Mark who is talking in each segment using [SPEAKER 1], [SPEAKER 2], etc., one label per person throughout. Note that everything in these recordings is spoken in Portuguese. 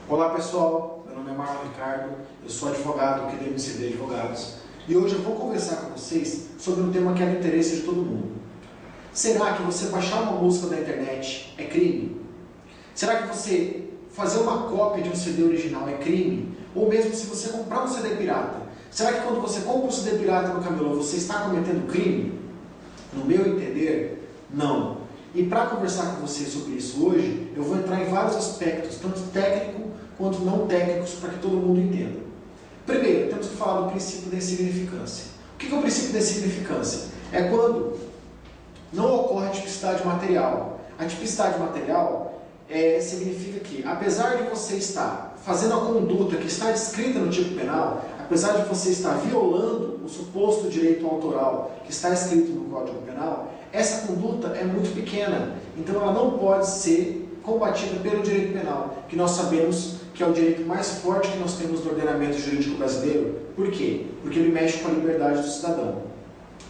[SPEAKER 1] Olá pessoal, meu nome é Marlon Ricardo, eu sou advogado aqui da MCD Advogados e hoje eu vou conversar com vocês sobre um tema que é do interesse de todo mundo. Será que você baixar uma música da internet é crime? Será que você fazer uma cópia de um CD original é crime? Ou mesmo se você comprar um CD pirata, será que quando você compra um CD pirata no camelô você está cometendo crime? No meu entender, não. E para conversar com você sobre isso hoje, eu vou entrar em vários aspectos, tanto técnico quanto não técnicos, para que todo mundo entenda. Primeiro, temos que falar do princípio da insignificância. O que é o princípio da insignificância? É quando não ocorre tipicidade material. A tipicidade material significa que, apesar de você estar fazendo a conduta que está descrita no tipo penal, apesar de você estar violando o suposto direito autoral que está escrito no Código Penal, essa conduta é muito pequena, então ela não pode ser combatida pelo direito penal, que nós sabemos que é o direito mais forte que nós temos no ordenamento jurídico brasileiro. Por quê? Porque ele mexe com a liberdade do cidadão.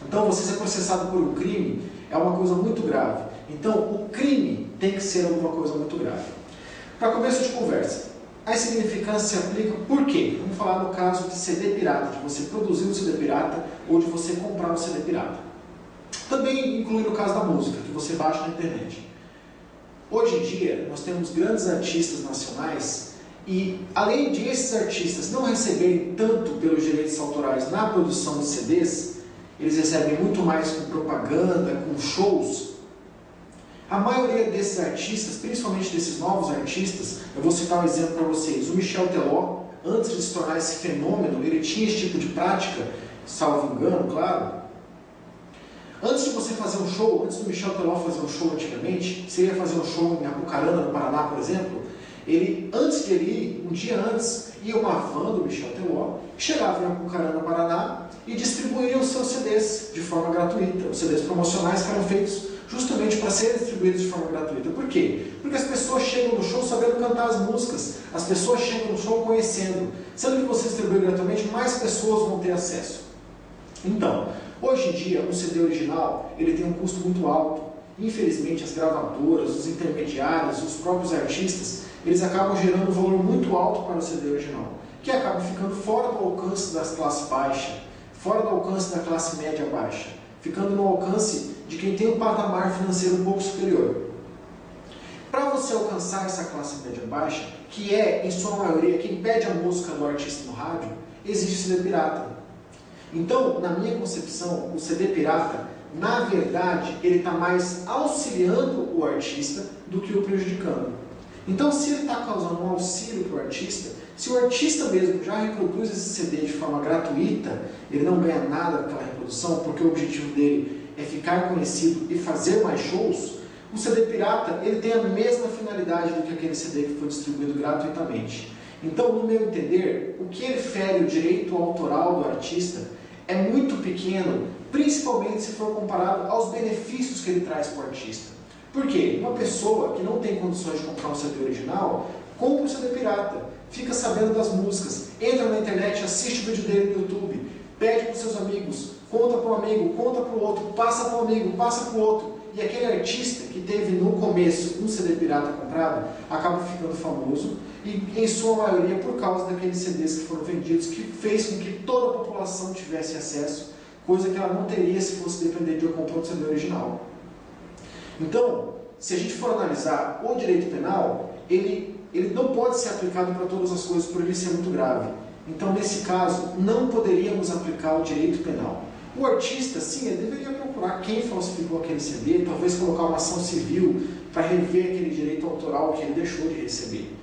[SPEAKER 1] Então, você ser processado por um crime é uma coisa muito grave. Então, o crime tem que ser alguma coisa muito grave. Para começo de conversa, a insignificância se aplica por quê? Vamos falar no caso de CD pirata, de você produzir um CD pirata ou de você comprar um CD pirata. Também inclui no caso da música, que você baixa na internet. Hoje em dia, nós temos grandes artistas nacionais e, além de esses artistas não receberem tanto pelos direitos autorais na produção de CDs, eles recebem muito mais com propaganda, com shows. A maioria desses artistas, principalmente desses novos artistas, eu vou citar um exemplo para vocês. O Michel Teló, antes de se tornar esse fenômeno, ele tinha esse tipo de prática, salvo engano, claro. Antes de você fazer um show, antes do Michel Teló fazer um show antigamente, você ia fazer um show em Apucarana, no Paraná, por exemplo, ele, antes de ele ir, um dia antes, ia uma van do Michel Teló, chegava em Apucarana, no Paraná, e distribuía os seus CDs de forma gratuita, os CDs promocionais que eram feitos justamente para serem distribuídos de forma gratuita. Por quê? Porque as pessoas chegam no show sabendo cantar as músicas, as pessoas chegam no show conhecendo. Sendo que você distribui gratuitamente, mais pessoas vão ter acesso. Então, hoje em dia, um CD original ele tem um custo muito alto. Infelizmente, as gravadoras, os intermediários, os próprios artistas, eles acabam gerando um valor muito alto para o CD original, que acaba ficando fora do alcance das classes baixas, fora do alcance da classe média baixa, ficando no alcance de quem tem um patamar financeiro um pouco superior. Para você alcançar essa classe média baixa, que é, em sua maioria, quem pede a música do artista no rádio, existe o CD pirata. Então, na minha concepção, o CD pirata, na verdade, ele está mais auxiliando o artista do que o prejudicando. Então, se ele está causando um auxílio para o artista, se o artista mesmo já reproduz esse CD de forma gratuita, ele não ganha nada com aquela reprodução, porque o objetivo dele é ficar conhecido e fazer mais shows, o CD pirata ele tem a mesma finalidade do que aquele CD que foi distribuído gratuitamente. Então, no meu entender, o que ele fere o direito autoral do artista é muito pequeno, principalmente se for comparado aos benefícios que ele traz para o artista. Por quê? Uma pessoa que não tem condições de comprar um CD original, compra um CD pirata, fica sabendo das músicas, entra na internet, assiste o vídeo dele no YouTube, pede para os seus amigos, conta para um amigo, conta para o outro, passa para um amigo, passa para o outro. E aquele artista que teve no começo um CD pirata comprado, acaba ficando famoso, e em sua maioria por causa daqueles CDs que foram vendidos, que fez com que toda a população tivesse acesso, coisa que ela não teria se fosse depender de eu comprar um CD original. Então, se a gente for analisar o direito penal, ele não pode ser aplicado para todas as coisas por ele ser muito grave. Então, nesse caso, não poderíamos aplicar o direito penal. O artista, sim, ele deveria procurar quem falsificou aquele CD, talvez colocar uma ação civil para rever aquele direito autoral que ele deixou de receber.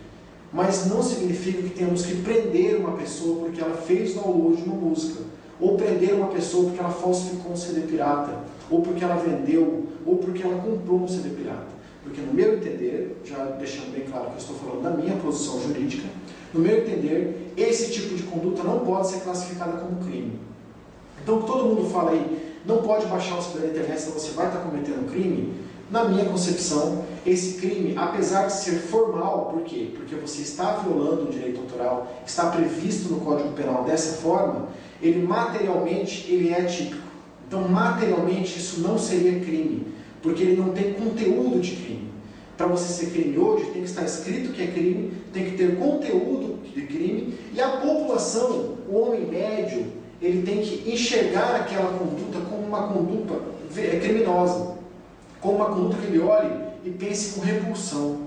[SPEAKER 1] Mas não significa que temos que prender uma pessoa porque ela fez download de uma música, ou prender uma pessoa porque ela falsificou um CD pirata, ou porque ela vendeu, ou porque ela comprou um CD pirata. Porque no meu entender, já deixando bem claro que eu estou falando da minha posição jurídica, no meu entender, esse tipo de conduta não pode ser classificada como crime. Então, todo mundo fala aí, não pode baixar o CD da internet, senão você vai estar cometendo crime. Na minha concepção, esse crime, apesar de ser formal, por quê? Porque você está violando o direito autoral, está previsto no Código Penal dessa forma, ele materialmente ele é típico. Então, materialmente, isso não seria crime, porque ele não tem conteúdo de crime. para você ser crime hoje, tem que estar escrito que é crime, tem que ter conteúdo de crime, e a população, o homem médio, ele tem que enxergar aquela conduta como uma conduta criminosa, como uma conduta que ele olhe e pense com repulsão.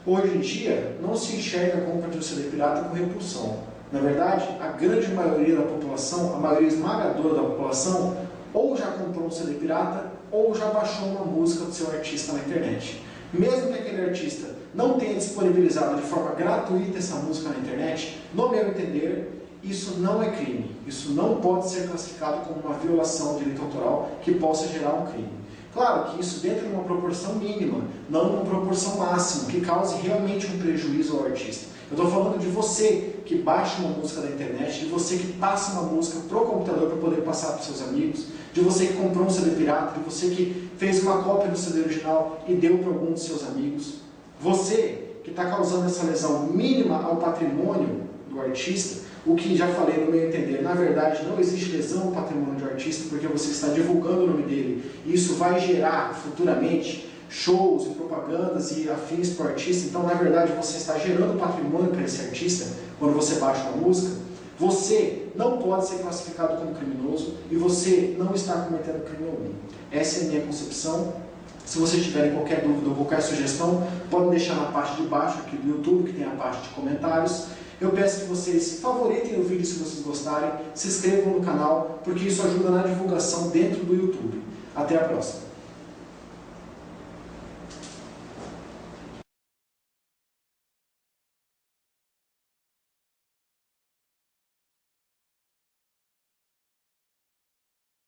[SPEAKER 1] Hoje em dia, não se enxerga a compra de um CD pirata com repulsão. Na verdade, a grande maioria da população, a maioria esmagadora da população, ou já comprou um CD pirata, ou já baixou uma música do seu artista na internet. Mesmo que aquele artista não tenha disponibilizado de forma gratuita essa música na internet, no meu entender, isso não é crime. Isso não pode ser classificado como uma violação de direito autoral que possa gerar um crime. Claro que isso dentro de uma proporção mínima, não uma proporção máxima, que cause realmente um prejuízo ao artista. Eu estou falando de você que baixa uma música da internet, de você que passa uma música para o computador para poder passar para os seus amigos, de você que comprou um CD pirata, de você que fez uma cópia do CD original e deu para algum dos seus amigos. Você que está causando essa lesão mínima ao patrimônio do artista, o que já falei no meu entender, na verdade não existe lesão ao patrimônio do artista porque você está divulgando o nome dele e isso vai gerar futuramente shows e propagandas e afins para o artista, então na verdade você está gerando patrimônio para esse artista quando você baixa uma música. Você não pode ser classificado como criminoso e você não está cometendo crime algum. Essa é a minha concepção. Se vocês tiverem qualquer dúvida ou qualquer sugestão, podem deixar na parte de baixo aqui do YouTube, que tem a parte de comentários. Eu peço que vocês favoritem o vídeo se vocês gostarem, se inscrevam no canal, porque isso ajuda na divulgação dentro do YouTube. Até a próxima!